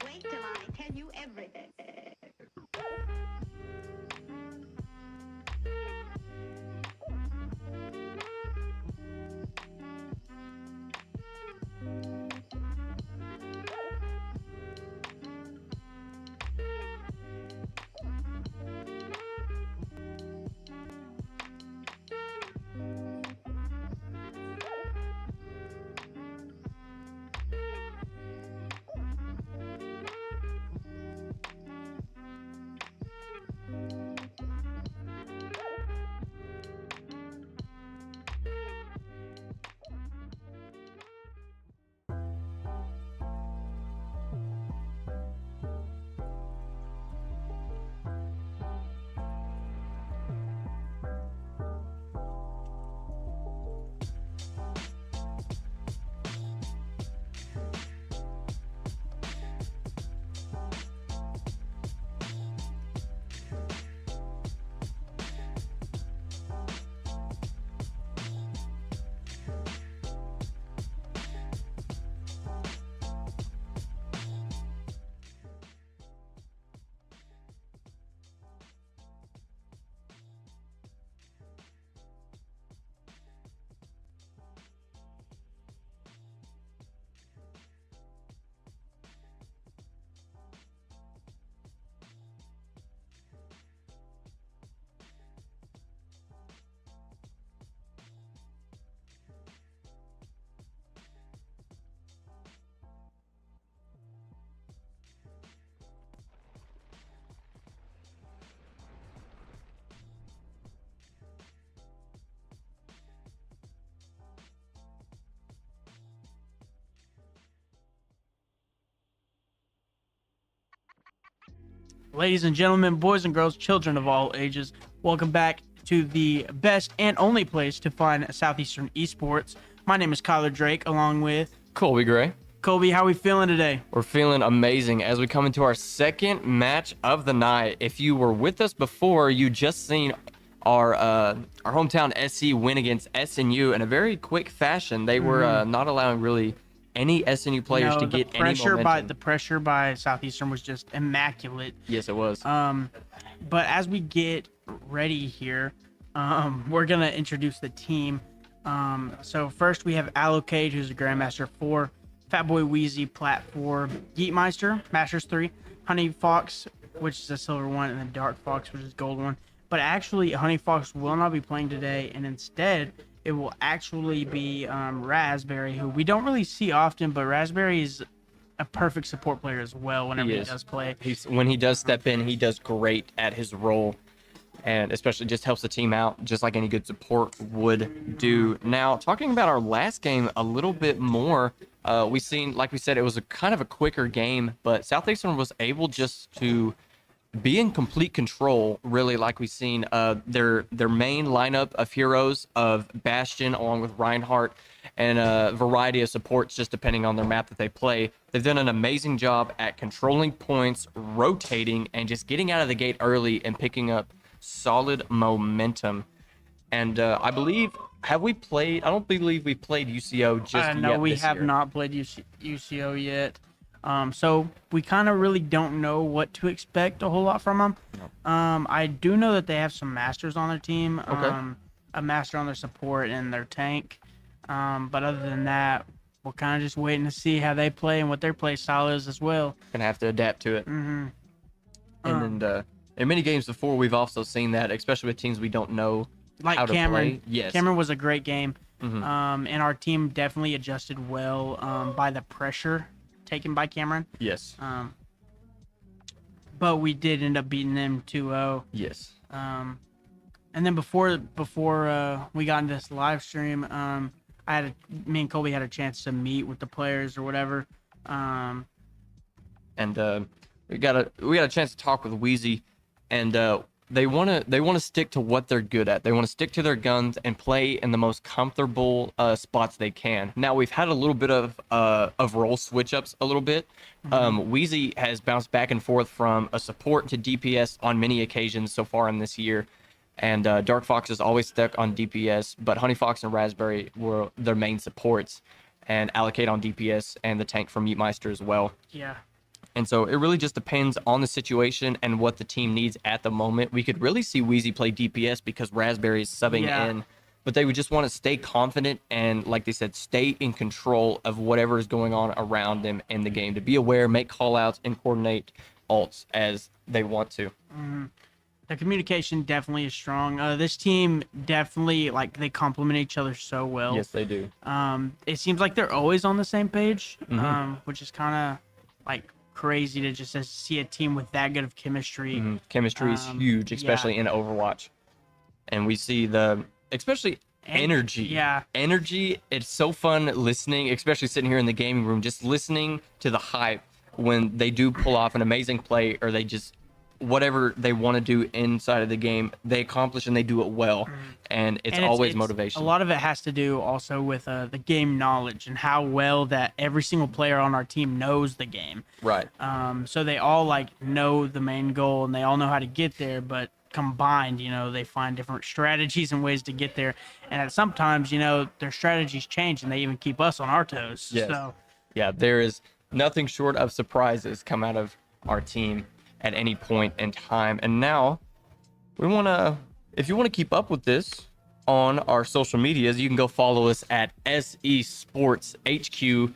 Wait till I tell you everything. Ladies and gentlemen, boys and girls, children of all ages, welcome back to the best and only place to find Southeastern esports. My name is Kyler Drake, along with Colby Gray. Colby. How we feeling today? We're feeling amazing as we come into our second match of the night. If you were with us before, you just seen our hometown SC win against SNU in a very quick fashion. They were not allowing really any SNU players to get any momentum. The pressure by Southeastern was just immaculate. Yes, it was. But as we get ready here, we're gonna introduce the team. So first we have Allocage, who's a Grandmaster 4, Fatboy Wheezy, Plat 4, Geekmeister, Masters 3, Honey Fox, which is a silver 1, and then Dark Fox, which is gold 1. But actually, Honey Fox will not be playing today, and instead, it will actually be Raspberry, who we don't really see often, but Raspberry is a perfect support player as well whenever he does play. When he does step in, he does great at his role, and especially just helps the team out, just like any good support would do. Now, talking about our last game a little bit more, we seen, like we said, it was a kind of a quicker game, but Southeastern was able just to be in complete control, really, like we've seen their main lineup of heroes of Bastion along with Reinhardt and a variety of supports just depending on their map that they play. They've done an amazing job at controlling points, rotating, and just getting out of the gate early and picking up solid momentum. And I believe, have we played? I don't believe we played UCO just yet. No, we have not played UCO yet. So we kind of really don't know what to expect a whole lot from them. I do know that they have some masters on their team. A master on their support and their tank. But other than that, we're kind of just waiting to see how they play and what their play style is as well. Gonna have to adapt to it. And then in many games before, we've also seen that, especially with teams we don't know how to play. Yes, Cameron was a great game. And our team definitely adjusted well by the pressure taken by Cameron. Yes. But we did end up beating them 2-0. Yes. And then before we got into this live stream, me and Colby had a chance to meet with the players or whatever. And we got a chance to talk with Wheezy, and they want to stick to what they're good at. They want to stick to their guns and play in the most comfortable spots they can. Now we've had a little bit of role switch ups a little bit. Wheezy has bounced back and forth from a support to DPS on many occasions so far in this year, and Dark Fox is always stuck on DPS, but Honey Fox and Raspberry were their main supports, and Allocate on DPS and the tank from Meatmeister as well. Yeah. And so it really just depends on the situation and what the team needs at the moment. We could really see Wheezy play DPS because Raspberry is subbing in, but they would just want to stay confident and, like they said, stay in control of whatever is going on around them in the game, to be aware, make call-outs, and coordinate ults as they want to. The communication definitely is strong. This team definitely, like, they complement each other so well. Yes, they do. It seems like they're always on the same page, which is kind of, like, crazy to just see a team with that good of chemistry. Chemistry is huge, especially in Overwatch. And we see especially energy. Yeah. Energy, it's so fun listening, especially sitting here in the gaming room, just listening to the hype when they do pull off an amazing play, or they just, whatever they want to do inside of the game, they accomplish and they do it well. And it's always motivation. A lot of it has to do also with the game knowledge and how well that every single player on our team knows the game. Right. So they all, like, know the main goal and they all know how to get there, but combined, they find different strategies and ways to get there. And sometimes, their strategies change and they even keep us on our toes. Yes. So Yeah, there is nothing short of surprises come out of our team at any point in time. And now if you want to keep up with this on our social medias, you can go follow us at SE Sports HQ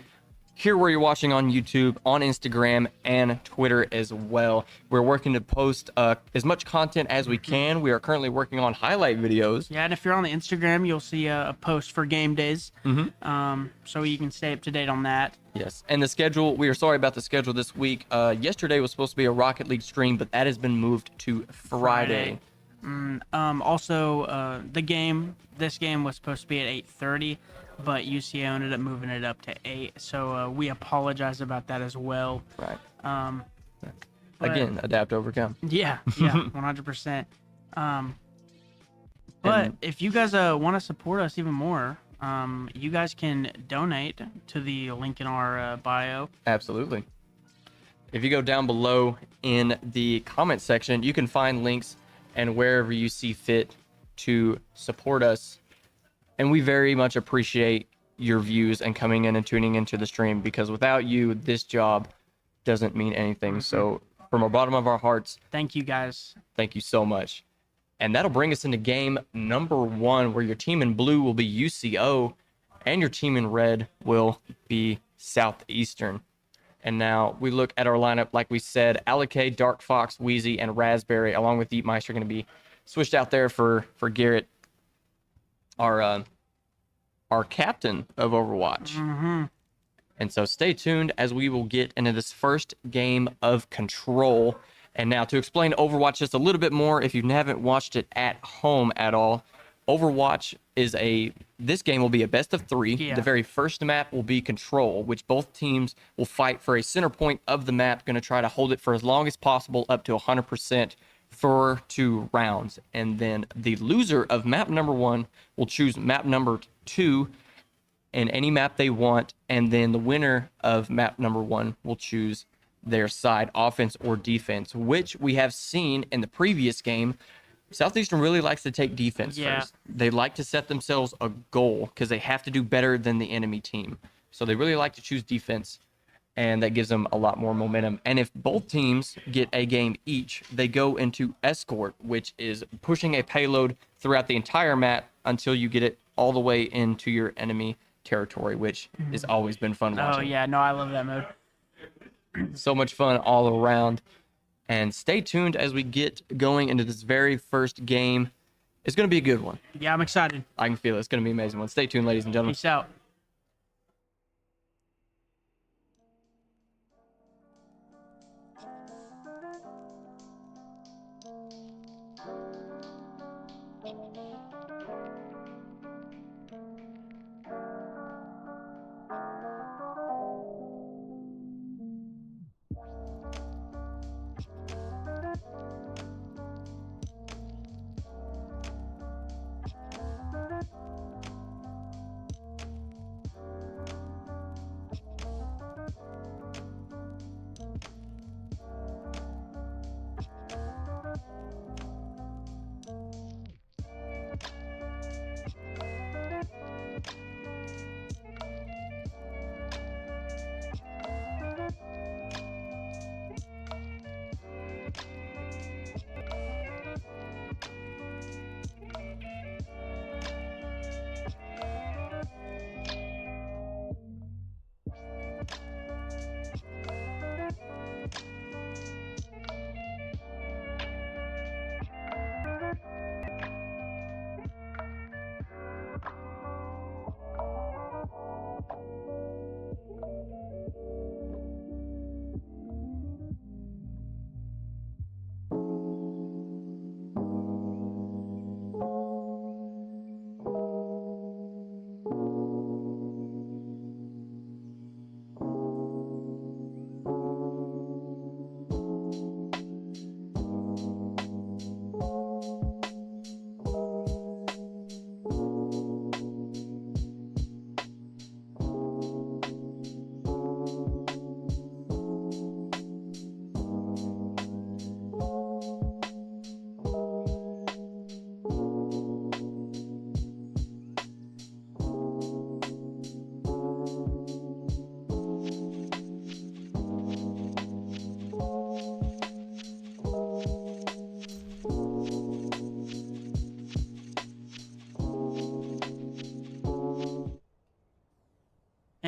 here where you're watching on YouTube, on Instagram, and Twitter as well. We're working to post as much content as we can. We are currently working on highlight videos. Yeah, and if you're on the Instagram, you'll see a post for game days. So you can stay up to date on that. Yes, and the schedule, we are sorry about the schedule this week. Yesterday was supposed to be a Rocket League stream, but that has been moved to Friday. Also, this game was supposed to be at 8:30, but UCO ended up moving it up to 8. So we apologize about that as well. Right. Again, adapt, overcome. Yeah, 100%. But if you guys want to support us even more, you guys can donate to the link in our bio. Absolutely. If you go down below in the comment section, you can find links and wherever you see fit to support us. And we very much appreciate your views and coming in and tuning into the stream, because without you, this job doesn't mean anything. So from the bottom of our hearts, thank you guys. Thank you so much. And that'll bring us into game number 1, where your team in blue will be UCO and your team in red will be Southeastern. And now we look at our lineup. Like we said, Allocate, Dark Fox, Wheezy, and Raspberry, along with Meatmeister, are going to be switched out there for Garrett, our captain of Overwatch. And so stay tuned as we will get into this first game of Control. And now to explain Overwatch just a little bit more, if you haven't watched it at home at all, Overwatch is this game will be a best of 3. Yeah. The very first map will be Control, which both teams will fight for a center point of the map, going to try to hold it for as long as possible, up to 100% for 2 rounds. And then the loser of map number 1 will choose map number 2 in any map they want, and then the winner of map number 1 will choose their side, offense or defense, which we have seen in the previous game. Southeastern really likes to take defense first. They like to set themselves a goal because they have to do better than the enemy team. So they really like to choose defense, and that gives them a lot more momentum. And if both teams get a game each, they go into escort, which is pushing a payload throughout the entire map until you get it all the way into your enemy territory, which has always been fun watching. Oh yeah, no, I love that mode. So much fun all around. And stay tuned as we get going into this very first game. It's going to be a good one. Yeah, I'm excited. I can feel it. It's going to be an amazing one. Stay tuned, ladies and gentlemen. Peace out.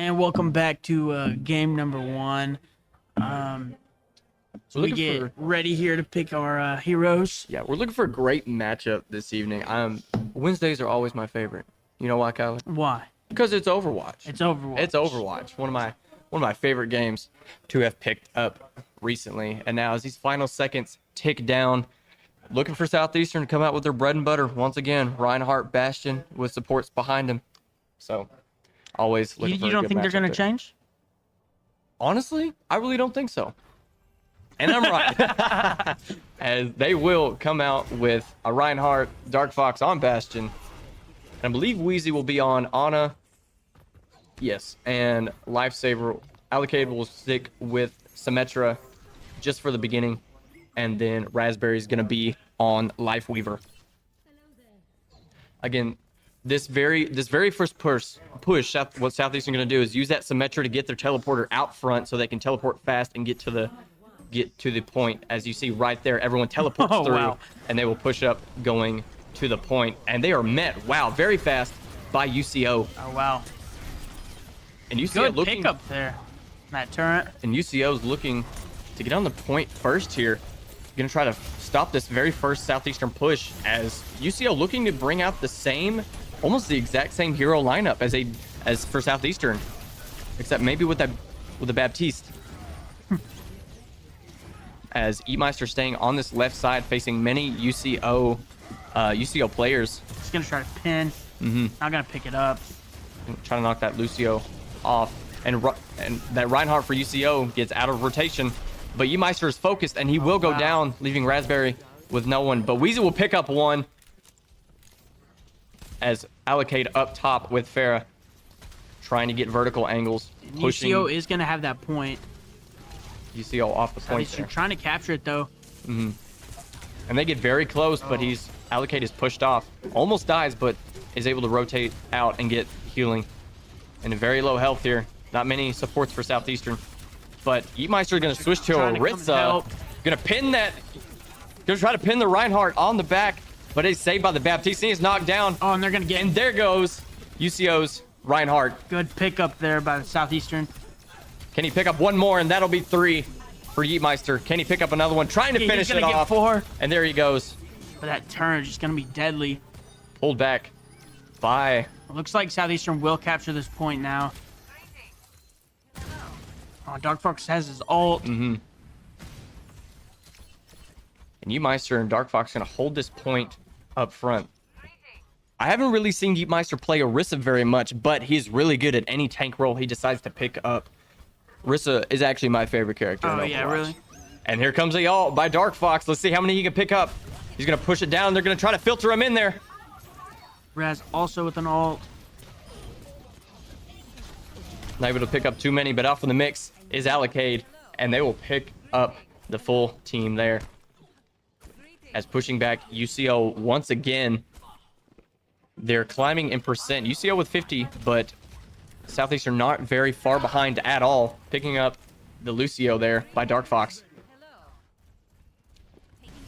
And welcome back to game number 1. So we get ready here to pick our heroes. Yeah, we're looking for a great matchup this evening. Wednesdays are always my favorite. You know why, Kyler? Why? Because it's Overwatch. It's Overwatch. It's Overwatch. One of my favorite games to have picked up recently. And now as these final seconds tick down, looking for Southeastern to come out with their bread and butter once again. Reinhardt, Bastion with supports behind him. So always looking for a You don't good think they're matchup going to there. change? Honestly, I really don't think so. And I'm right. As they will come out with a Reinhardt, Dark Fox on Bastion. And I believe Wheezy will be on Ana. Yes. And Lifesaver allocated will stick with Symmetra just for the beginning. And then Raspberry is going to be on Lifeweaver. Again, this very first push, what Southeastern going to do is use that Symmetra to get their teleporter out front so they can teleport fast and get to the point. As you see right there, everyone teleports through, wow. And they will push up going to the point. And they are met, wow, very fast by UCO. Oh, wow. And UCO Good looking pickup there. That turret. And UCO's looking to get on the point first here. Gonna try to stop this very first Southeastern push as UCO looking to bring out almost the exact same hero lineup as for Southeastern, except maybe with the Baptiste. As Eatmeister staying on this left side, facing many UCO players. He's going to try to pin. Not going to pick it up. Trying to knock that Lucio off. And that Reinhardt for UCO gets out of rotation. But Eatmeister is focused, and he will go down, leaving Raspberry with no one. But Weezy will pick up one. As Allocate up top with Farah. Trying to get vertical angles. Pushing UCO is going to have that point. UCO off the point there. Trying to capture it, though. And they get very close, but Allocate is pushed off. Almost dies, but is able to rotate out and get healing. And very low health here. Not many supports for Southeastern. But Eatmeister going to switch to Aritza. Going to pin that. Going to try to pin the Reinhardt on the back. But it's saved by the Baptiste. He's knocked down. Oh, and they're going to get... And there goes UCO's Reinhardt. Good pickup there by the Southeastern. Can he pick up one more? And that'll be 3 for Eatmeister. Can he pick up another one? Trying to finish it off. 4. And there he goes. But that turn is just going to be deadly. Pulled back by... It looks like Southeastern will capture this point now. Oh, Dark Fox has his ult. And Eatmeister and Dark Fox going to hold this point up front. I haven't really seen Eatmeister play Orisa very much, but he's really good at any tank role he decides to pick up. Orisa is actually my favorite character. Oh, yeah, really? And here comes the ult by Dark Fox. Let's see how many he can pick up. He's going to push it down. They're going to try to filter him in there. Raz also with an ult. Not able to pick up too many, but off in the mix is Allocade, and they will pick up the full team there. As pushing back UCO once again. They're climbing in percent. UCO with 50, but Southeastern not very far behind at all. Picking up the Lucio there by Dark Fox.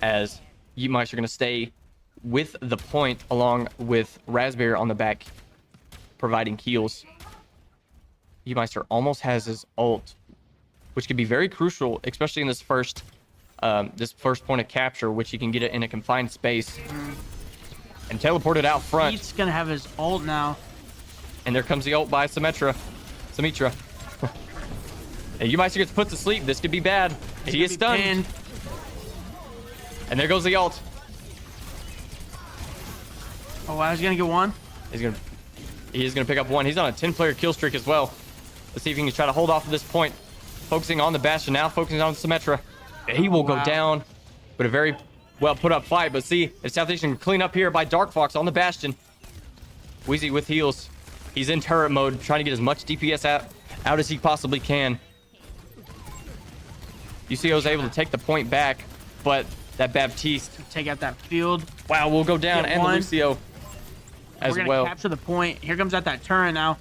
As Eatmeister going to stay with the point along with Raspberry on the back, providing heals. Eatmeister almost has his ult, which could be very crucial, especially in this first point of capture, which he can get it in a confined space and teleport it out front. He's gonna have his ult now. And there comes the ult by Symmetra. And Eatmeister gets put to sleep. This could be bad. He is stunned. Pinned. And there goes the ult. Oh, wow, he's gonna get one. He is gonna pick up one. He's on a 10-player kill streak as well. Let's see if he can try to hold off at this point. Focusing on the Bastion now, focusing on Symmetra. He will go down, but a very well put up fight. But see, if Southeastern can clean up here by Dark Fox on the Bastion. Wheezy with heals. He's in turret mode, trying to get as much DPS out as he possibly can. UCO is able to take the point back, but that Baptiste... Take out that field. Wow, will go down, and the Lucio as We're well. gonna capture the point. Here comes that turret now.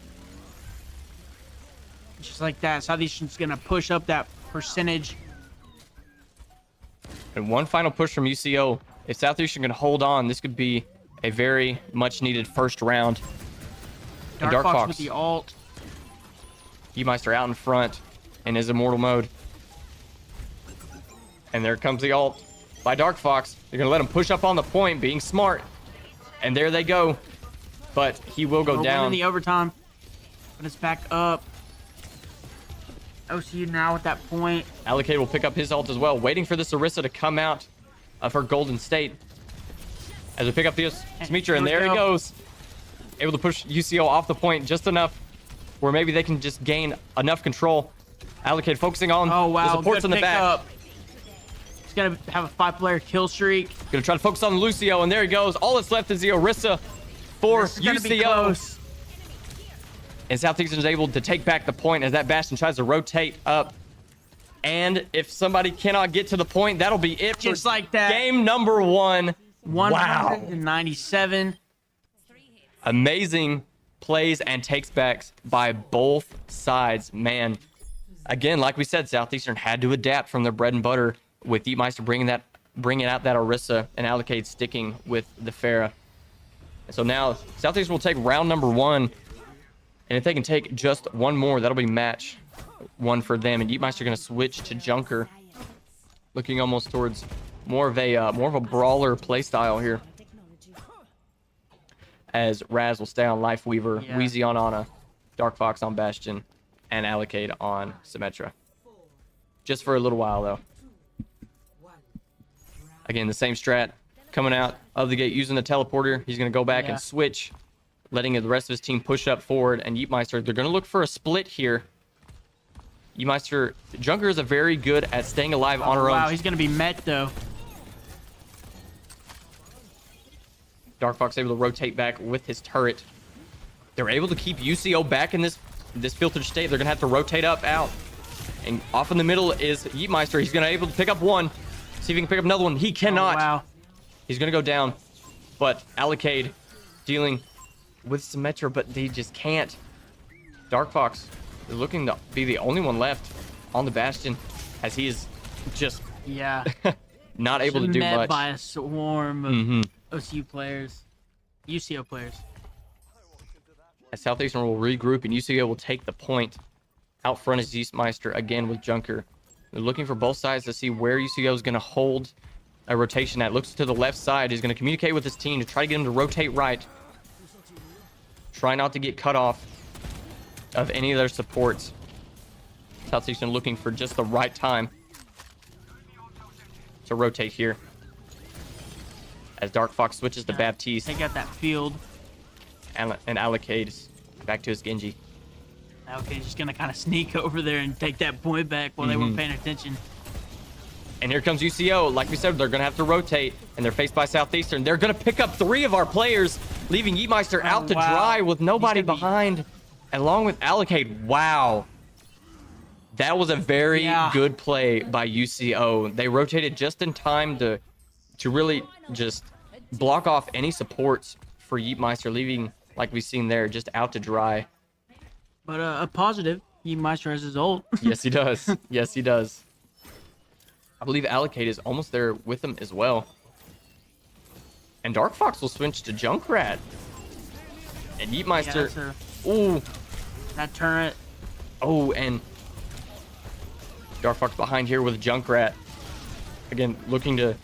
Just like that, Southeastern's gonna push up that percentage. And one final push from UCO. If Southeastern can hold on, this could be a very much needed first round. Dark Fox with the ult. Meister out in front in his immortal mode. And there comes the ult by Dark Fox. They're going to let him push up on the point, being smart. And there they go. But he will go down. In the overtime. But it's back up. OCU now at that point. Allocate will pick up his ult as well, waiting for this Orisa to come out of her golden state. As we pick up the Symmetra, and there he goes. Able to push UCO off the point just enough where maybe they can just gain enough control. Allocate focusing on the supports in the back. He's going to have a 5-player kill streak. Going to try to focus on Lucio, and there he goes. All that's left is the Orisa for UCO. And Southeastern is able to take back the point as that Bastion tries to rotate up. And if somebody cannot get to the point, that'll be it just like that. Game number 1. 197. Wow. Amazing plays and takes backs by both sides. Man, again, like we said, Southeastern had to adapt from their bread and butter with Meister bringing out that Orisa and Allocate sticking with the Pharah. And so now Southeastern will take round number 1. And if they can take just one more, that'll be match 1 for them. And Meister going to switch to Junker, looking almost towards more of a brawler playstyle here. As Raz will stay on Life Weaver, Wheezy on Ana, Dark Fox on Bastion, and Allocate on Symmetra. Just for a little while, though. Again, the same strat coming out of the gate using the teleporter. He's going to go back and switch, letting the rest of his team push up forward. And Meister, they're going to look for a split here. Meister, Junker is very good at staying alive on her own. Wow, he's going to be met, though. Dark Fox able to rotate back with his turret. They're able to keep UCO back in this filtered state. They're going to have to rotate out. And off in the middle is Meister. He's going to able to pick up one. See if he can pick up another one. He cannot. Oh, wow. He's going to go down. But Allocate dealing with Symmetra, but they just can't. Dark Fox is looking to be the only one left on the Bastion, as he is just not able to do met much. By a swarm of OCU players, UCO players. As Southeastern will regroup and UCO will take the point. Out front is Meister again with Junker. They're looking for both sides to see where UCO is going to hold a rotation at. Looks to the left side. He's going to communicate with his team to try to get him to rotate right. Try not to get cut off of any of their supports. Southeastern looking for just the right time to rotate here. As Dark Fox switches to Baptiste. They got that field. And Allocate back to his Genji. Allocate's just going to kind of sneak over there and take that point back while they weren't paying attention. And here comes UCO. Like we said, they're going to have to rotate, and they're faced by Southeastern. They're going to pick up 3 of our players, leaving Meister out to dry with nobody behind, along with Allocate. Wow. That was a very good play by UCO. They rotated just in time to really just block off any supports for Meister, leaving, like we've seen there, just out to dry. But a positive, Meister has his ult. Yes, he does. Yes, he does. I believe Allocate is almost there with him as well. And Dark Fox will switch to Junkrat. And Meister. Ooh. That turret. Oh, and Dark Fox behind here with Junkrat. Again, looking to...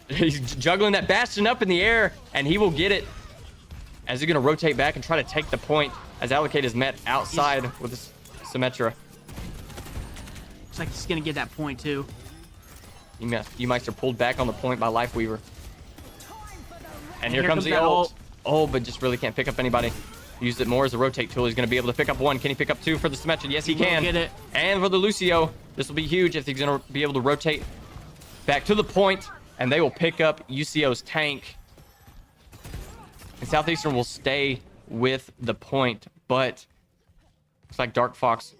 He's juggling that Bastion up in the air, and he will get it. As he's going to rotate back and try to take the point, as Allocate is met outside with this Symmetra. Looks like he's going to get that point, too. Meister pulled back on the point by Life Weaver. And here comes the ult. Oh, but just really can't pick up anybody. Used it more as a rotate tool. He's going to be able to pick up 1. Can he pick up 2 for the Symmetra? Yes, he can. Get it. And for the Lucio, this will be huge if he's going to be able to rotate back to the point. And they will pick up UCO's tank. And Southeastern will stay with the point. But looks like Dark Fox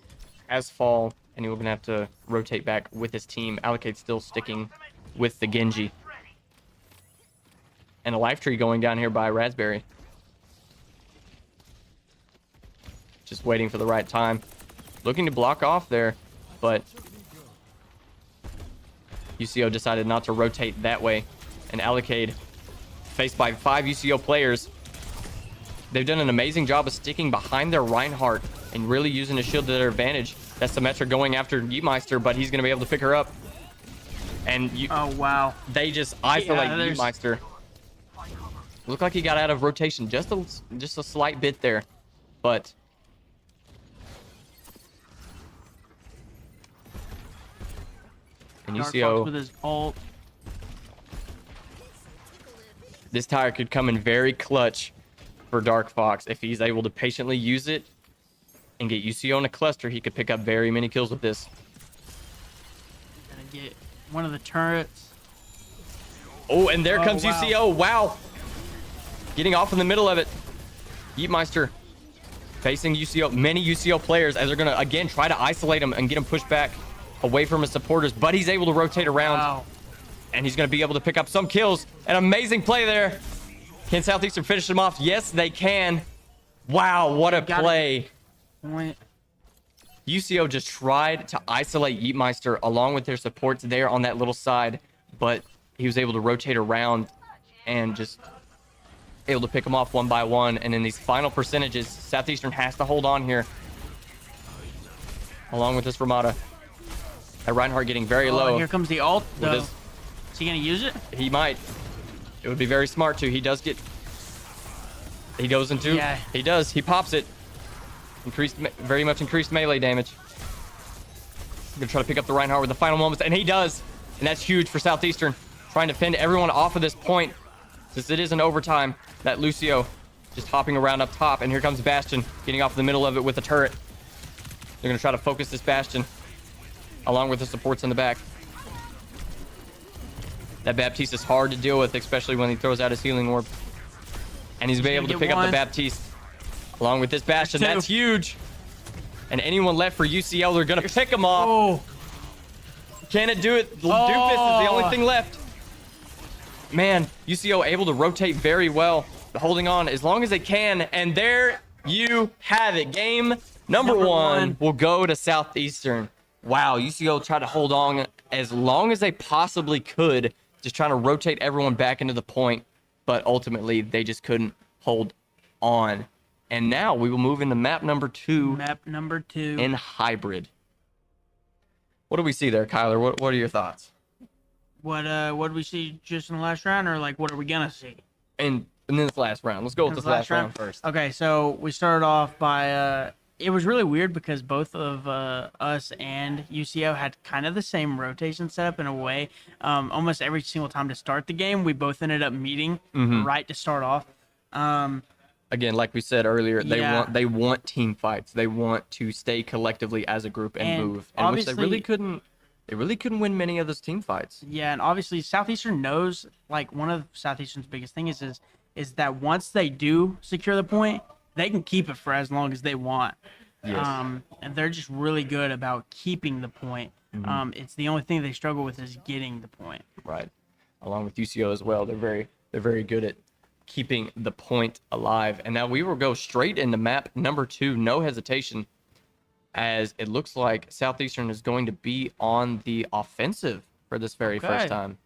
has fall. And he's going to have to rotate back with his team. Allocate still sticking with the Genji. And a life tree going down here by Raspberry. Just waiting for the right time. Looking to block off there. But UCO decided not to rotate that way. And Allocate, faced by 5 UCO players. They've done an amazing job of sticking behind their Reinhardt and really using his shield to their advantage. That's Symmetra going after Yeetmeister, but he's going to be able to pick her up. And Oh, wow. they just isolate there's- Yeetmeister. Looked like he got out of rotation just a slight bit there, but and Dark Fox UCO, with his ult. this tire could come in very clutch for Dark Fox if he's able to patiently use it and get UCO in a cluster. He could pick up very many kills with this. Gonna get one of the turrets. Oh, and there comes wow. UCO. Wow. Getting off in the middle of it. Yeetmeister facing UCO. Many UCO players as they're going to, again, try to isolate him and get him pushed back away from his supporters. But he's able to rotate around. Wow. And he's going to be able to pick up some kills. An amazing play there. Can Southeastern finish him off? Yes, they can. Wow, what a play. Point. UCO just tried to isolate Yeetmeister along with their supports there on that little side. But he was able to rotate around and just able to pick them off one by one. And in these final percentages, Southeastern has to hold on here. Along with this Ramada. That Reinhardt getting very low. Here comes the ult, With though. his- Is he gonna use it? He might. It would be very smart to. He does get. He goes into. Yeah. He does. He pops it. Very much increased melee damage. Gonna try to pick up the Reinhardt with the final moments, and he does. And that's huge for Southeastern. Trying to fend everyone off of this point, since it is an overtime. That Lucio just hopping around up top, and here comes Bastion getting off the middle of it with the turret. They're gonna try to focus this Bastion, along with the supports in the back. That Baptiste is hard to deal with, especially when he throws out his healing orb. And he's been able to pick up the Baptiste along with this Bastion. That's huge. And anyone left for UCL, they're going to pick him off. Oh. Can it do it? Doofus is the only thing left. Man, UCO able to rotate very well, holding on as long as they can. And there you have it. Game number one will go to Southeastern. Wow, UCO tried to hold on as long as they possibly could, just trying to rotate everyone back into the point. But ultimately, they just couldn't hold on. And now we will move into map number two. Map number 2. In hybrid. What do we see there, Kyler? What are your thoughts? What did we see just in the last round, or like what are we gonna see? And in this last round. Let's go with this last round first. Okay, so we started off by it was really weird because both of us and UCO had kind of the same rotation setup in a way. Almost every single time to start the game, we both ended up meeting right to start off. Again, like we said earlier, Yeah. they want team fights. They want to stay collectively as a group and move. And which they really couldn't win many of those team fights. Yeah, and obviously Southeastern knows, like, one of Southeastern's biggest things is that once they do secure the point, they can keep it for as long as they want. Yes. And they're just really good about keeping the point. It's the only thing they struggle with is getting the point. Right. Along with UCO as well. They're very good at keeping the point alive. And now we will go straight into map number 2, no hesitation, as it looks like Southeastern is going to be on the offensive for this very first time.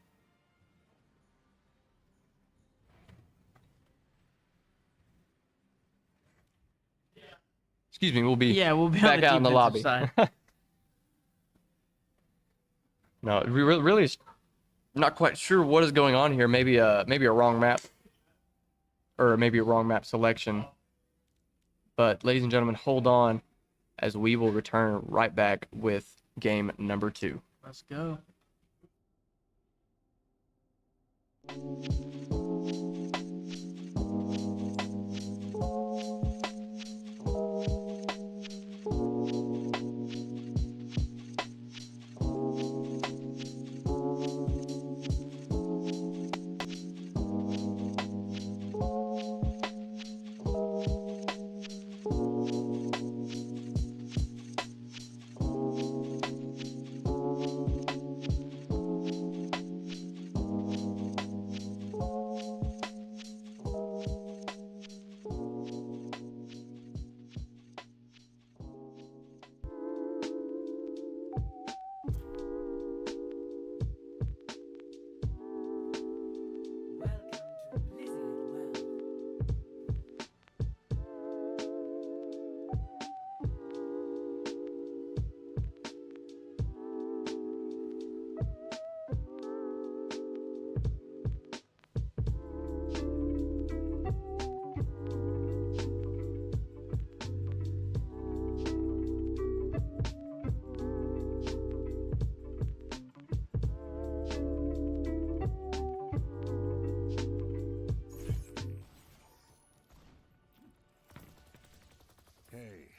Excuse me, we'll be back out in the lobby. Side. No, we really not quite sure what is going on here. Maybe a wrong map, or maybe a wrong map selection. But ladies and gentlemen, hold on, as we will return right back with game number 2. Let's go.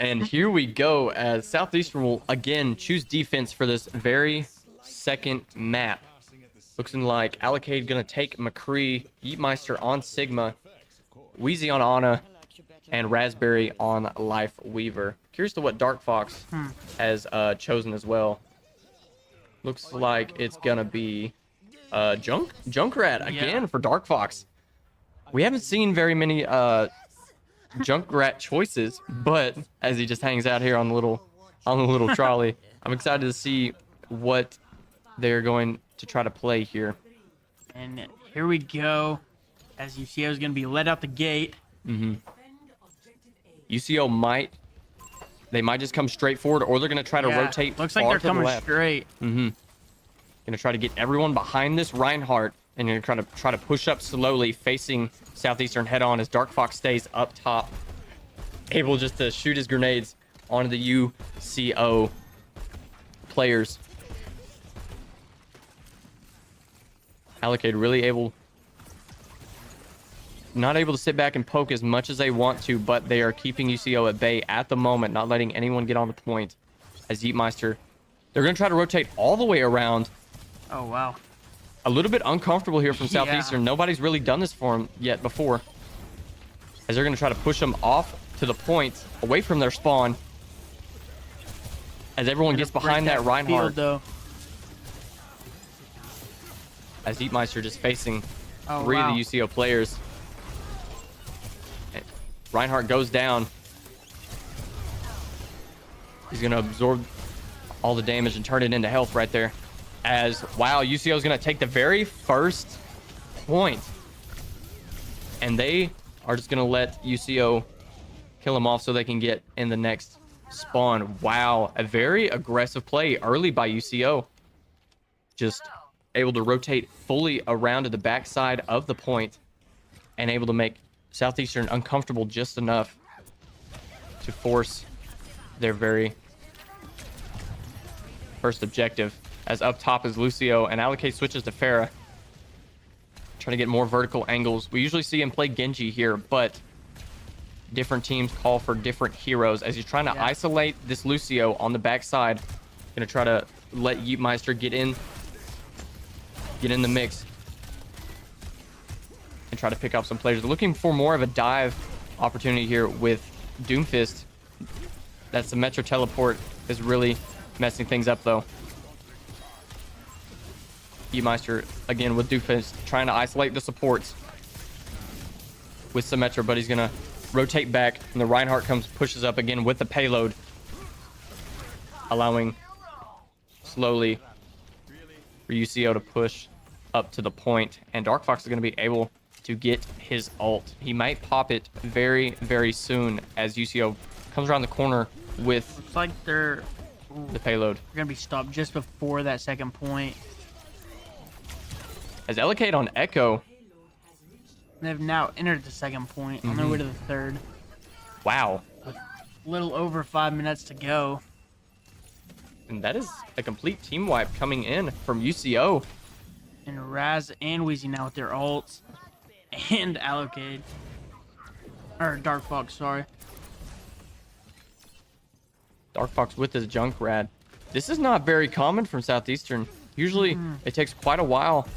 And here we go, as Southeastern will again choose defense for this very second map. Looking like Allocade gonna take McCree, Yeetmeister on Sigma, Wheezy on Ana, and Raspberry on Life Weaver. Curious to what Dark Fox has chosen as well. Looks like it's gonna be Junkrat again for Dark Fox. We haven't seen very many Junkrat choices, but as he just hangs out here on the little trolley, I'm excited to see what they're going to try to play here. And here we go, as UCO is going to be let out the gate. UCO might just come straight forward, or they're going to try to rotate. Looks like they're coming straight. Going to try to get everyone behind this Reinhardt, and you're going to try to push up slowly, facing Southeastern head on as Dark Fox stays up top, able just to shoot his grenades onto the UCO players. Allocade really not able to sit back and poke as much as they want to, but they are keeping UCO at bay at the moment, not letting anyone get on the point. As Yeetmeister, they're going to try to rotate all the way around. Oh, wow. A little bit uncomfortable here from Southeastern. Nobody's really done this for him yet before. As they're going to try to push them off to the point, away from their spawn. As everyone gets behind that Reinhardt. As Yeetmeister just facing three of the UCO players. Reinhardt goes down. He's going to absorb all the damage and turn it into health right there. As, wow, UCO is going to take the very first point. And they are just going to let UCO kill him off so they can get in the next spawn. Wow, a very aggressive play early by UCO. Just able to rotate fully around to the backside of the point and able to make Southeastern uncomfortable just enough to force their very first objective. As up top is Lucio, and Allocate switches to Pharah, trying to get more vertical angles. We usually see him play Genji here, but different teams call for different heroes. As he's trying to isolate this Lucio on the backside, gonna try to let Yeetmeister get in the mix and try to pick up some players. They're looking for more of a dive opportunity here with Doomfist. That Symmetra teleport is really messing things up though. Yeetmeister again with Doomfist trying to isolate the supports with Symmetra, but he's gonna rotate back, and the Reinhardt pushes up again with the payload, allowing slowly for UCO to push up to the point, and Dark Fox is going to be able to get his ult. He might pop it very, very soon as UCO comes around the corner with Looks like they're the payload. They're going to be stopped just before that second point. As Allocate on Echo. They've now entered the second point on their way to the third. Wow. With a little over 5 minutes to go. And that is a complete team wipe coming in from UCO. And Raz and Wheezy now with their ults. And Allocade. Or Dark Fox, sorry. Dark Fox with his Junkrat. This is not very common from Southeastern. Usually it takes quite a while,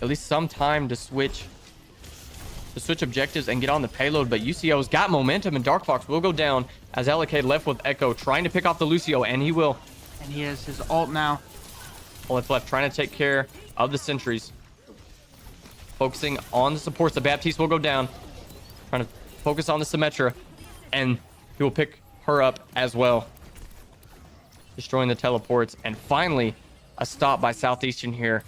at least some time to switch objectives and get on the payload, but UCO's got momentum, and Dark Fox will go down as Allocade left with Echo trying to pick off the Lucio, and he will. And he has his ult now. All that's left, trying to take care of the sentries. Focusing on the supports. The Baptiste will go down. Trying to focus on the Symmetra, and he will pick her up as well. Destroying the teleports, and finally a stop by Southeastern here.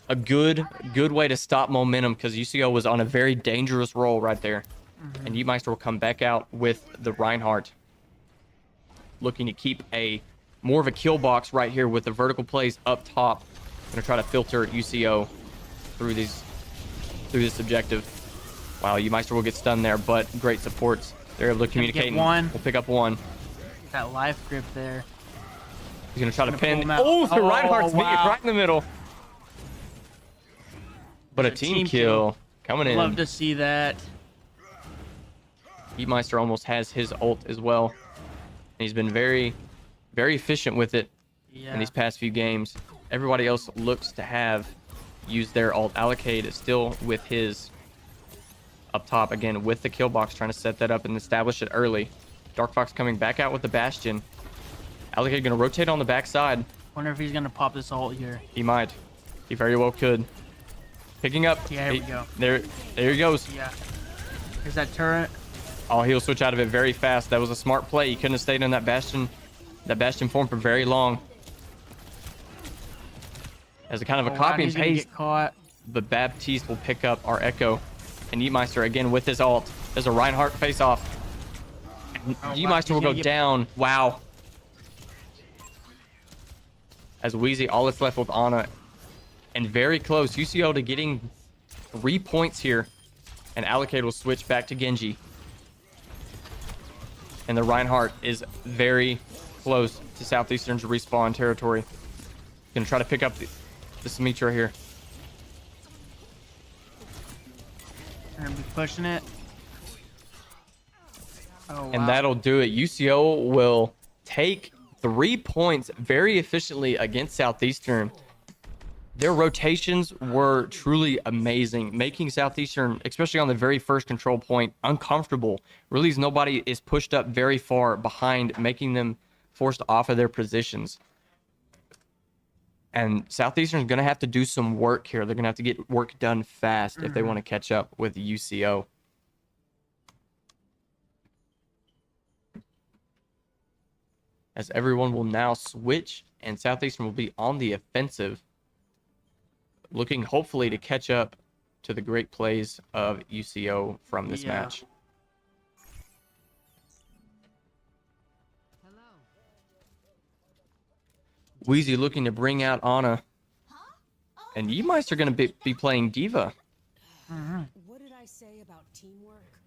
A good way to stop momentum, because UCO was on a very dangerous roll right there. And Yeetmeister will come back out with the Reinhardt, looking to keep more of a kill box right here with the vertical plays up top. Gonna try to filter UCO through this objective. Wow, Yeetmeister will get stunned there, but great supports. They're able to communicate. One. We'll pick up one. That life grip there. He's gonna try to pin. Oh, the Reinhardt's beat right in the middle. But a team kill coming in. Love to see that. Yeetmeister almost has his ult as well. He's been very, very efficient with it Yeah. in these past few games. Everybody else looks to have used their ult. Allocate is still with his up top again with the kill box, trying to set that up and establish it early. Dark Fox coming back out with the Bastion. Allocate going to rotate on the backside. Wonder if he's gonna pop this ult here. He might. He very well could. Picking up. Yeah, here we go. There he goes. Yeah. Here's that turret. Oh, he'll switch out of it very fast. That was a smart play. He couldn't have stayed in that Bastion form for very long. As a kind of a Oh, wow, copy and he's gonna paste, get caught. but Baptiste will pick up our Echo. And Yeetmeister again with his ult. There's a Reinhardt face off. Yeetmeister will go down. Wow. As Wheezy, all that's left with Ana. And very close. UCO to getting 3 points here. And Allocate will switch back to Genji. And the Reinhardt is very close to Southeastern's respawn territory. Gonna try to pick up the Symmetra here. They're gonna be pushing it. Oh, wow. And that'll do it. UCO will take 3 points very efficiently against Southeastern. Their rotations were truly amazing, making Southeastern, especially on the very first control point, uncomfortable. Really, nobody is pushed up very far behind, making them forced off of their positions. And Southeastern's going to have to do some work here. They're going to have to get work done fast if they want to catch up with UCO. As everyone will now switch, and Southeastern will be on the offensive, looking hopefully to catch up to the great plays of UCO from this match. Wheezy looking to bring out Ana. And Yeetmeister going to be playing Diva. What did I say about teamwork?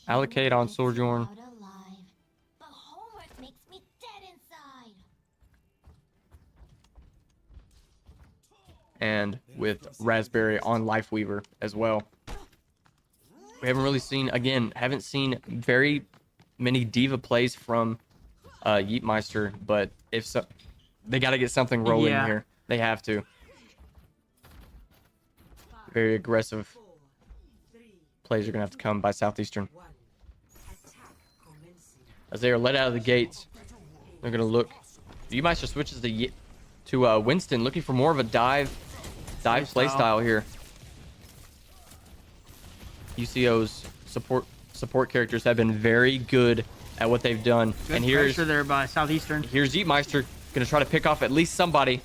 Allocate on Sojourn. Out alive. The homework makes me dead inside. And with Raspberry on Lifeweaver as well. We haven't seen very many Diva plays from Yeetmeister, but if so, they got to get something rolling here. They have to. Very aggressive plays are going to have to come by Southeastern. As they are let out of the gates, they're going to look. Yeetmeister switches to Winston, looking for more of a dive playstyle here. UCO's support characters have been very good at what they've done. Good and here's pressure there by Southeastern. Here's Yeetmeister gonna try to pick off at least somebody,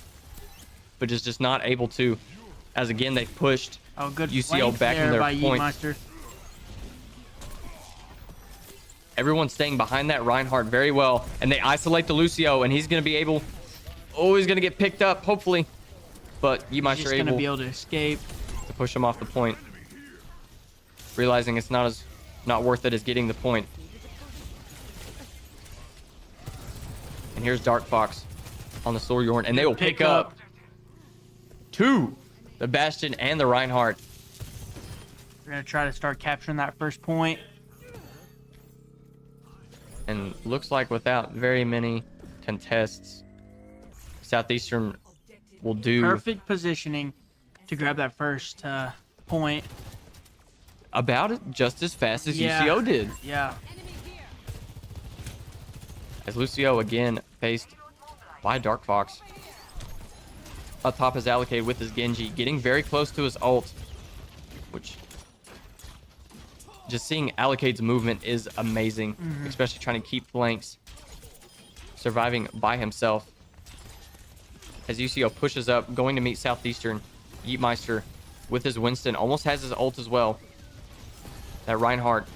but just not able to. As again they've pushed good UCO back in their point. Yeetmeister. Everyone's staying behind that Reinhardt very well, and they isolate the Lucio, and he's gonna be able. Oh, he's gonna get picked up, hopefully, but Yeetmeister gonna be able to escape to push him off the point, realizing it's not worth it as getting the point. And here's Dark Fox on the Sojourn, and they will pick up two, the Bastion and the Reinhardt. We're gonna try to start capturing that first point. And looks like without very many contests, Southeastern will do Perfect positioning to grab that first point. about it just as fast as UCO did. Yeah. As Lucio again faced by Dark Fox. Up top is Allocate with his Genji, getting very close to his ult, which just seeing Allocate's movement is amazing, especially trying to keep flanks, surviving by himself. As UCO pushes up, going to meet Southeastern, Yeetmeister with his Winston almost has his ult as well. That Reinhardt.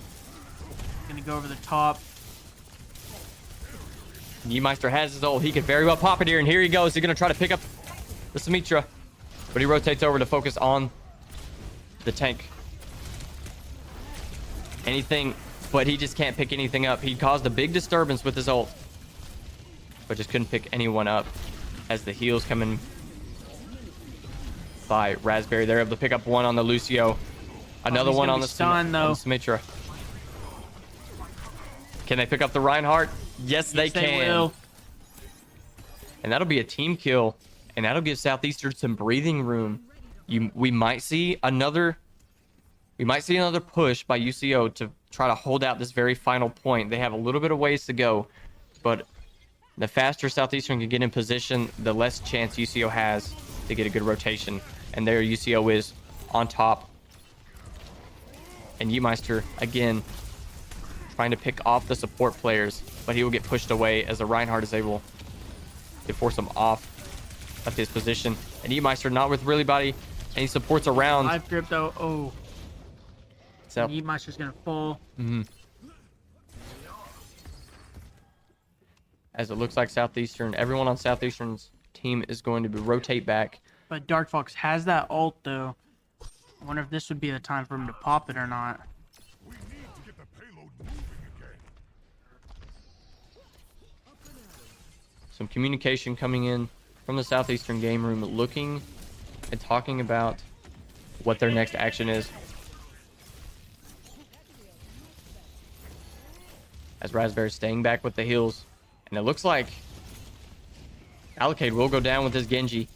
Gonna go over the top. Yeetmeister has his ult. He could very well pop it here, and here he goes. He's gonna try to pick up the Symmetra, but he rotates over to focus on the tank. Anything, but he just can't pick anything up. He caused a big disturbance with his ult, but just couldn't pick anyone up. As the heals come in by Raspberry, they're able to pick up one on the Lucio, another one on the stun, though. Symmetra. Can they pick up the Reinhardt? Yes, they can. will. And that'll be a team kill. And that'll give Southeastern some breathing room. We might see another push by UCO to try to hold out this very final point. They have a little bit of ways to go, but the faster Southeastern can get in position, the less chance UCO has to get a good rotation. And there UCO is on top. And Meister again trying to pick off the support players, but he will get pushed away as the Reinhardt is able to force him off of his position. And Meister not with really body, and he supports around. Live grip though. Oh. So Meister's gonna fall. As it looks like Southeastern, everyone on Southeastern's team is going to rotate back. But Dark Fox has that ult though. I wonder if this would be the time for him to pop it or not. Some communication coming in from the Southeastern game room, looking and talking about what their next action is. As Raspberry staying back with the heals. And it looks like Allocate will go down with his Genji.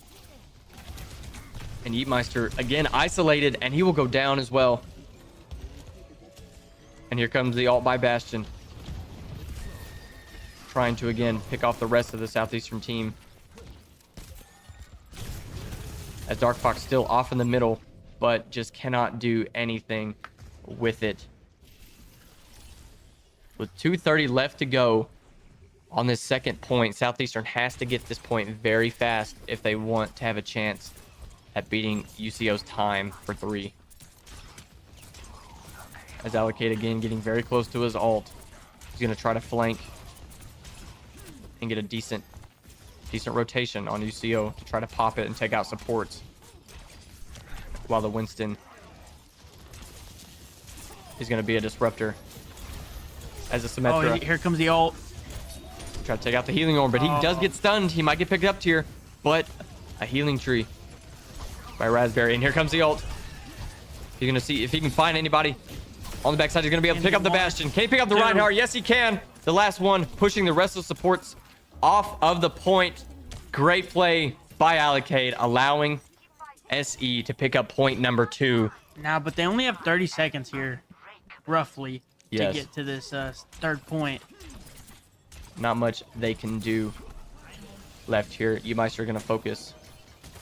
And Yeetmeister again isolated, and he will go down as well. And here comes the ult by Bastion. Trying to again pick off the rest of the Southeastern team. As Dark Fox still off in the middle, but just cannot do anything with it. With 2:30 left to go on this second point, Southeastern has to get this point very fast if they want to have a chance at beating UCO's time for 3. As Allocate again getting very close to his ult. He's going to try to flank and get a decent rotation on UCO to try to pop it and take out supports. While the Winston is going to be a disruptor. As a Symmetra. Oh, here comes the ult. Try to take out the healing orb, but he does get stunned. He might get picked up here, but a healing tree by Raspberry. And here comes the ult. He's going to see if he can find anybody on the backside. He's going to be able to pick up the Bastion. Can he pick up the Reinhardt? Yes, he can. The last one, pushing the rest of the supports off of the point. Great play by Allocate, allowing SE to pick up point number 2. Now, but they only have 30 seconds here, roughly, to get to this third point. Not much they can do left here. Meister going to focus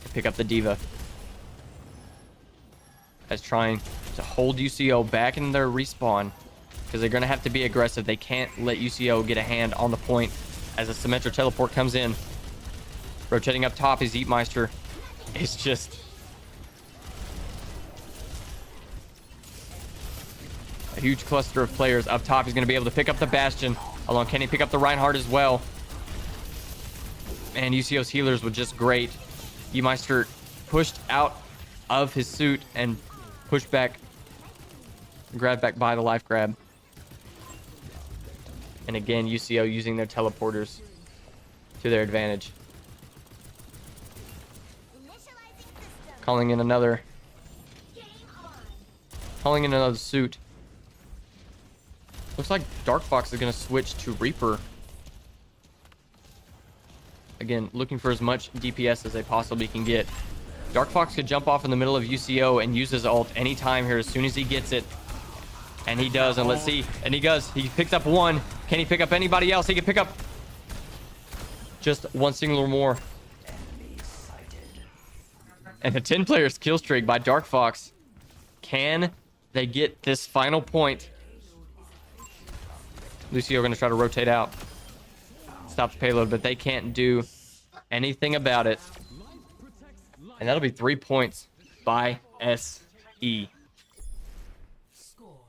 to pick up the Diva. As trying to hold UCO back in their respawn, because they're going to have to be aggressive. They can't let UCO get a hand on the point as a Symmetra teleport comes in. Rotating up top is Meister. It's just a huge cluster of players up top. He's going to be able to pick up the Bastion. Along, can he pick up the Reinhardt as well? And UCO's healers were just great. Meister pushed out of his suit and pushed back, grabbed back by the life grab. And again, UCO using their teleporters to their advantage. Calling in another suit. Looks like Dark Fox is going to switch to Reaper. Again, looking for as much DPS as they possibly can get. Dark Fox could jump off in the middle of UCO and use his ult anytime here as soon as he gets it. And he does, and let's see. And he does. He picks up one. Can he pick up anybody else? He can pick up just one single or more. And a 10-player skill streak by Dark Fox. Can they get this final point? Lucio going to try to rotate out. Stops payload, but they can't do anything about it. And that'll be 3 points by SE. Score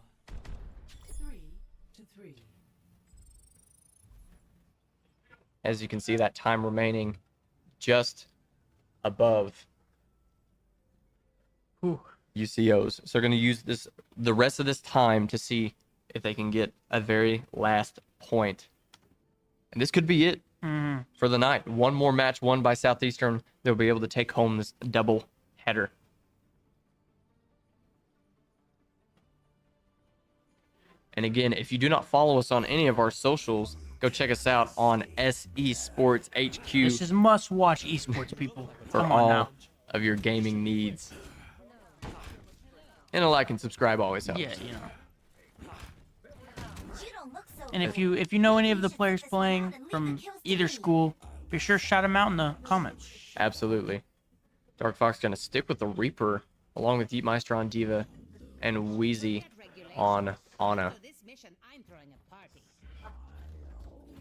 3-3. As you can see, that time remaining just above UCO's. So they're going to use the rest of this time to see if they can get a very last point. And this could be it for the night. One more match won by Southeastern. They'll be able to take home this double header. And again, if you do not follow us on any of our socials, go check us out on SE Sports HQ This is must-watch esports, people. for Come on all now. of your gaming needs. And a like and subscribe always helps. Yeah, you know. And if you know any of the players playing from either school, be sure to shout them out in the comments. Absolutely. Dark Fox going to stick with the Reaper, along with Yeetmeister on Diva, and Wheezy on Ana.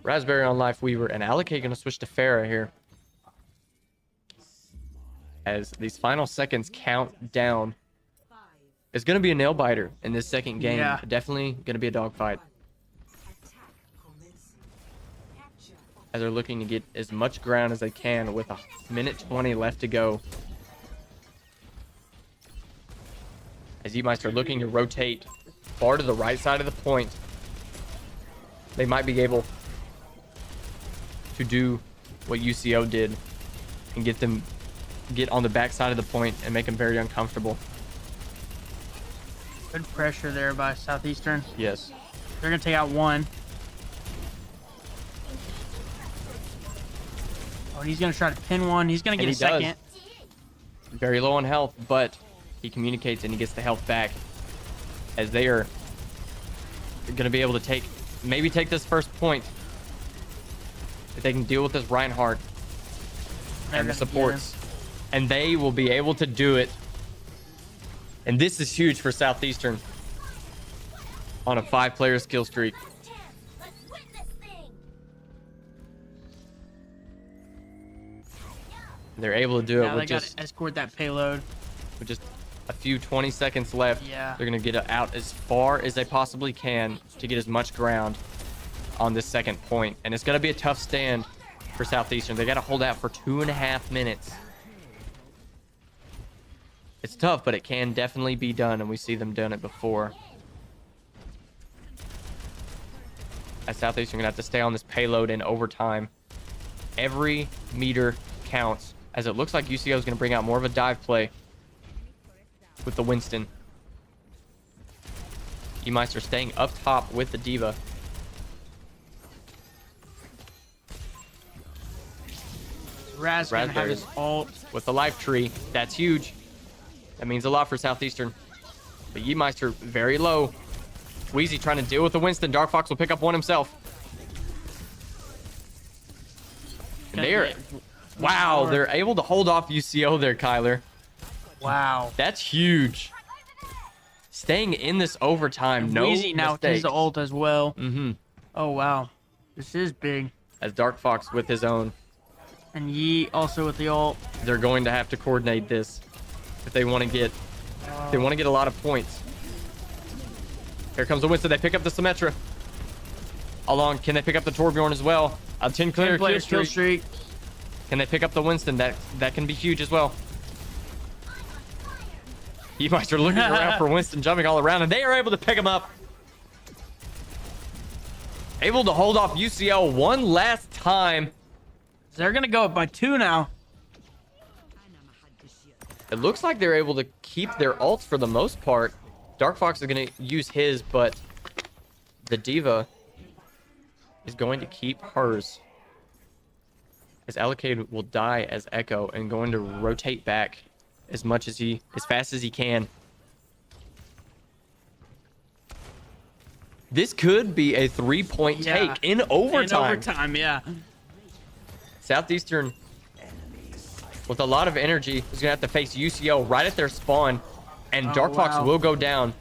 Raspberry on Life Weaver, and Allocate going to switch to Pharah here. As these final seconds count down. It's going to be a nail biter in this second game. Yeah. Definitely going to be a dogfight. As they're looking to get as much ground as they can with a minute 20 left to go. As Yeetmeister looking to rotate far to the right side of the point. They might be able to do what UCO did and get on the back side of the point and make them very uncomfortable. Good pressure there by Southeastern. Yes. They're going to take out one. Oh, and he's going to try to pin one. He's going to get And a he second. does. Very low on health, but he communicates and he gets the health back. As they are going to be able to maybe take this first point. If they can deal with this Reinhardt They're and the gonna get supports. And they will be able to do it. And this is huge for Southeastern on a 5-player skill streak. They're able to do it Now they with got just to escort that payload. a few 20 seconds left. Yeah. They're going to get out as far as they possibly can to get as much ground on this second point. And it's going to be a tough stand for Southeastern. They got to hold out for 2.5 minutes. It's tough, but it can definitely be done, and we see them done it before. As Southeastern going to have to stay on this payload in overtime. Every meter counts, as it looks like UCO is going to bring out more of a dive play with the Winston. Yeetmeister staying up top with the Diva. Raz going to have his Raspberries. ult. With the life tree. That's huge. That means a lot for Southeastern. But Yeetmeister very low. Wheezy trying to deal with the Winston. Dark Fox will pick up one himself. And they're... Wow, they're able to hold off UCO there, Kyler. Wow. That's huge. Staying in this overtime, no Wheezy now with his mistakes. ult as well. Mm-hmm. Oh, wow. This is big. As Dark Fox with his own. And Yi also with the ult. They're going to have to coordinate this if they want to get a lot of points. Here comes the Winston. They pick up the Symmetra. Along, can they pick up the Torbjorn as well? A 10 clear Player kill kill streak. streak. Can they pick up the Winston? That can be huge as well. Yeetmeister looking around for Winston, jumping all around, and they are able to pick him up. Able to hold off UCL one last time. They're going to go up by 2 now. It looks like they're able to keep their ults for the most part. Dark Fox is going to use his, but the Diva is going to keep hers. As Allocated will die as Echo and going to rotate back as fast as he can. This could be a 3-point Yeah. take in overtime. In overtime, yeah. Southeastern, with a lot of energy, is going to have to face UCO right at their spawn, and Oh, Dark Fox wow. will go down.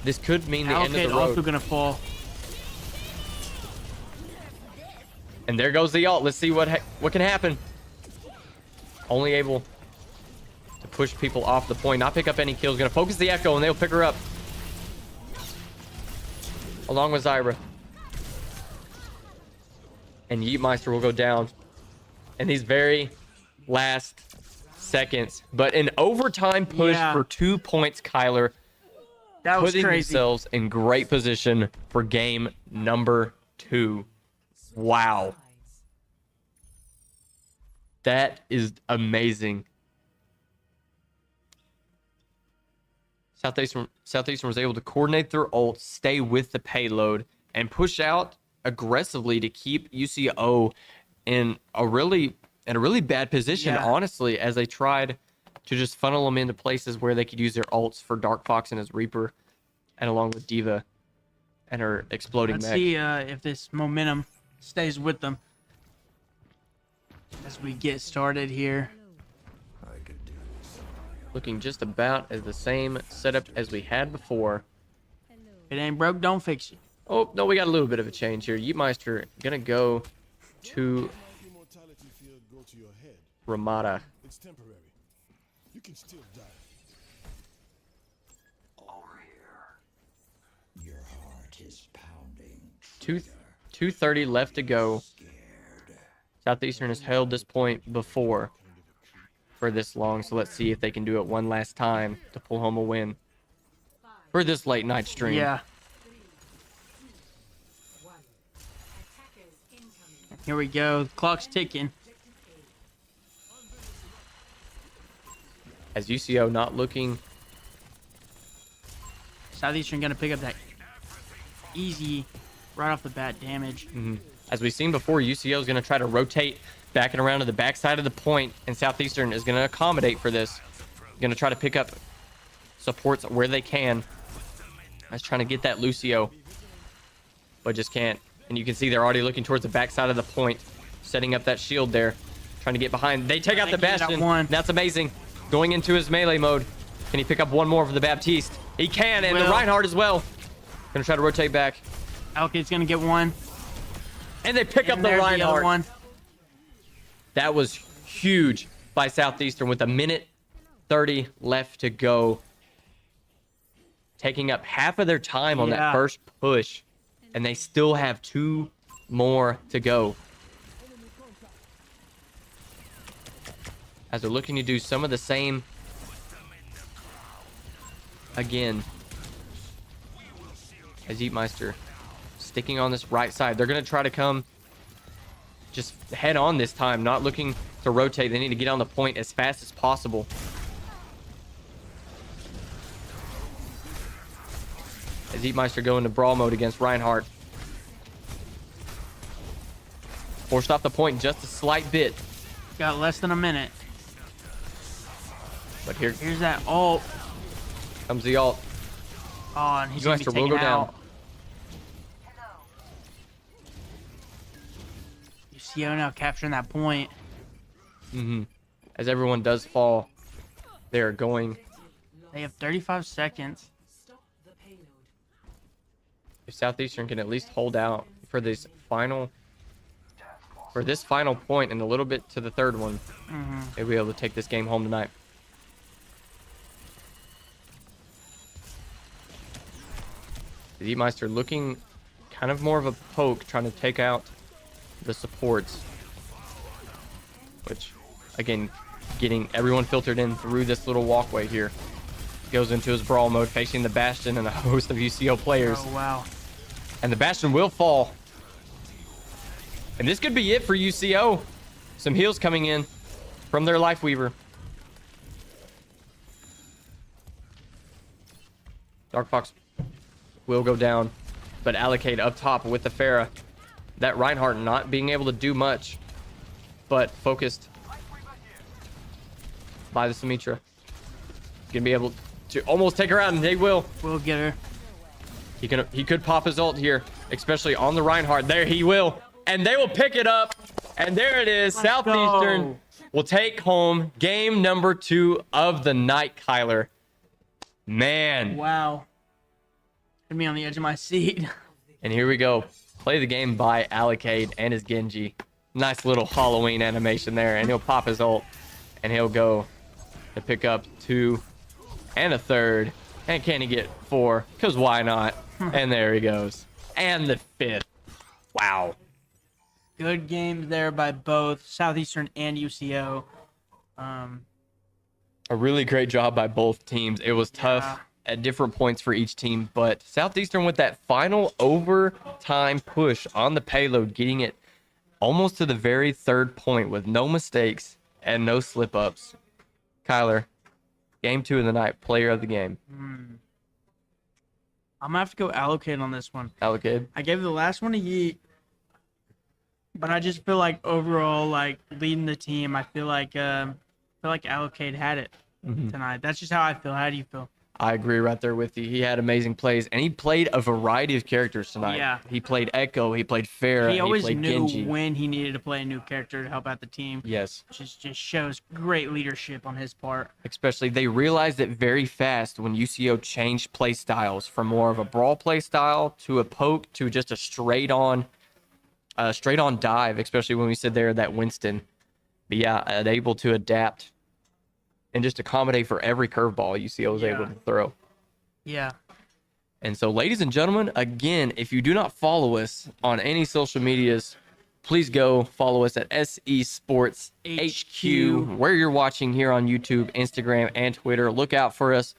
This could mean the end of Allocate the road. also going to fall. And there goes the ult. Let's see what can happen. Only able to push people off the point, not pick up any kills. Going to focus the Echo, and they'll pick her up. Along with Zyra. And Yeetmeister will go down in these very last seconds. But an overtime push Yeah. for 2 points, Kyler. That was Putting crazy. themselves in great position for game number 2. Wow. That is amazing. Southeastern was able to coordinate their ult, stay with the payload, and push out aggressively to keep UCO in a really bad position, Yeah. honestly, as they tried to just funnel them into places where they could use their ults for Dark Fox and his Reaper, and along with Diva and her exploding Let's mech. see if this momentum stays with them as we get started here. Looking just about as the same setup as we had before. If it ain't broke, don't fix it. Oh, no, we got a little bit of a change here. Yeetmeister gonna go to Immortality field go to your head. Ramada. It's temporary. You can still die. Your heart is pounding. 2:30 left to go. Southeastern has held this point before for this long, so let's see if they can do it one last time to pull home a win for this late night stream. Yeah. Here we go. The clock's ticking. As UCO not looking. Southeastern gonna pick up that easy right off the bat damage. As we've seen before, UCO is going to try to rotate back and around to the backside of the point, and Southeastern is going to accommodate for this. Going to try to pick up supports where they can. I was trying to get that Lucio, but just can't. And you can see they're already looking towards the backside of the point, setting up that shield there, trying to get behind. They take out They the get that Bastion. one. That's amazing. Going into his melee mode. Can he pick up one more for the Baptiste? He can, and the Will. Reinhardt as well. Going to try to rotate back. Alkaid's gonna get one. And they pick up And the there's the other Reinhardt. one. That was huge by Southeastern with a minute 30 left to go. Taking up half of their time on that Yeah. first push. And they still have 2 more to go. As they're looking to do some of the same again. As Yeetmeister sticking on this right side. They're going to try to come just head on this time, not looking to rotate. They need to get on the point as fast as possible. As Yeetmeister go into brawl mode against Reinhardt. Forced off the point just a slight bit. Got less than a minute. But here Here's that ult. comes the ult. Oh, and he's gonna be Yeetmeister will taken go down. out. UCO now capturing that point. As everyone does fall, they're going. They have 35 seconds. If Southeastern can at least hold out for this final point and a little bit to the third one, they'll be able to take this game home tonight. The Yeetmeister looking kind of more of a poke, trying to take out the supports, which again, getting everyone filtered in through this little walkway here. Goes into his brawl mode, facing the Bastion and a host of UCO players. Oh, wow. And the Bastion will fall. And this could be it for UCO. Some heals coming in from their Life Weaver. Dark Fox will go down, but allocate up top with the Pharah. That Reinhardt not being able to do much, but focused by the Symmetra. Gonna be able to almost take her out, and they will. We'll get her. He could pop his ult here, especially on the Reinhardt. There he will. And they will pick it up. And there it is. Let's Southeastern go. will take home game number 2 of the night, Kyler. Man. Wow. Put me on the edge of my seat. And here we go. Play the game by Alkaid and his Genji. Nice little Halloween animation there. And he'll pop his ult. And he'll go to pick up 2 and a 3rd. And can he get 4? Because why not? And there he goes. And the 5th. Wow. Good games there by both Southeastern and UCO. A really great job by both teams. It was tough Yeah. at different points for each team, but Southeastern with that final overtime push on the payload, getting it almost to the very 3rd point with no mistakes and no slip-ups. Kyler, Game 2 of the night, player of the game. I'm gonna have to go allocate on this one. Allocated. I gave the last one to Yeet, but I just feel like overall, like leading the team, I feel like allocate had it tonight. That's just how I feel. How do you feel? I agree right there with you. He had amazing plays, and he played a variety of characters tonight. Yeah. He played Echo. He played Pharah. He always played knew Genji. when he needed to play a new character to help out the team. Yes. Just shows great leadership on his part. Especially, they realized it very fast when UCO changed play styles from more of a brawl play style to a poke to just a straight on dive. Especially when we said there that Winston, but yeah, able to adapt and just accommodate for every curveball UCO was able to throw. Yeah. And so, ladies and gentlemen, again, if you do not follow us on any social medias, please go follow us at SE Sports HQ, where you're watching here on YouTube, Instagram, and Twitter. Look out for us.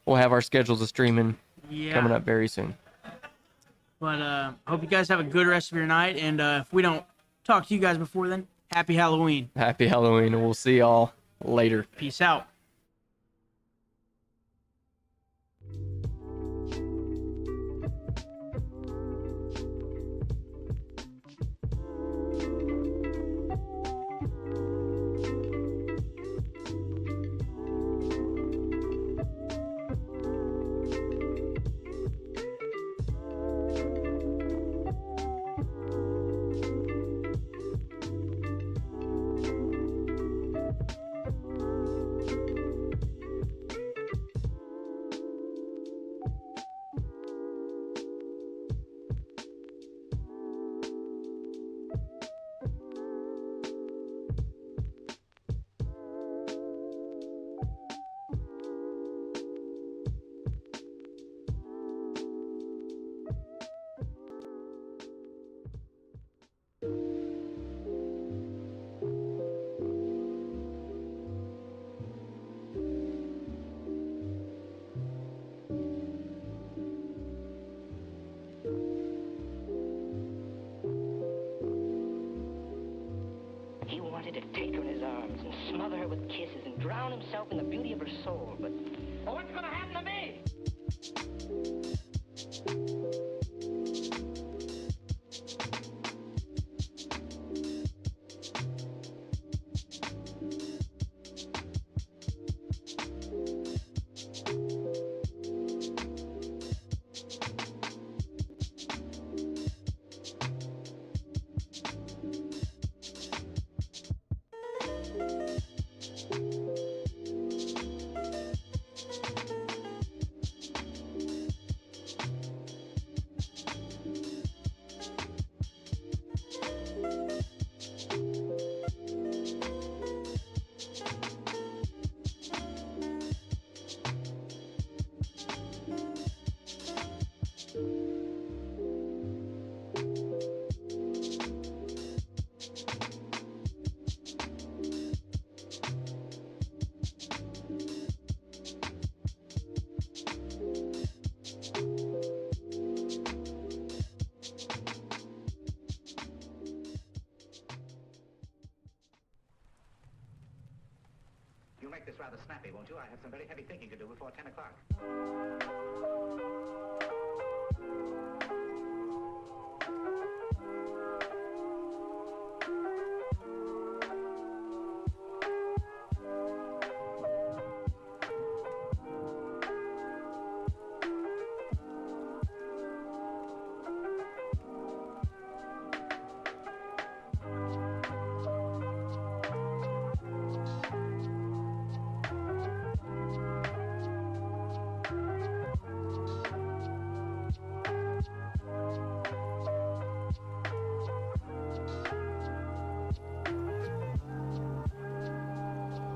We'll have our schedules of streaming coming up very soon. But hope you guys have a good rest of your night. And if we don't talk to you guys before then, happy Halloween. Happy Halloween, and we'll see y'all later. Peace out. He wanted to take her in his arms and smother her with kisses and drown himself in the beauty of her soul, but... Oh, what's gonna happen to me? You'll make this rather snappy, won't you? I have some very heavy thinking to do before 10 o'clock.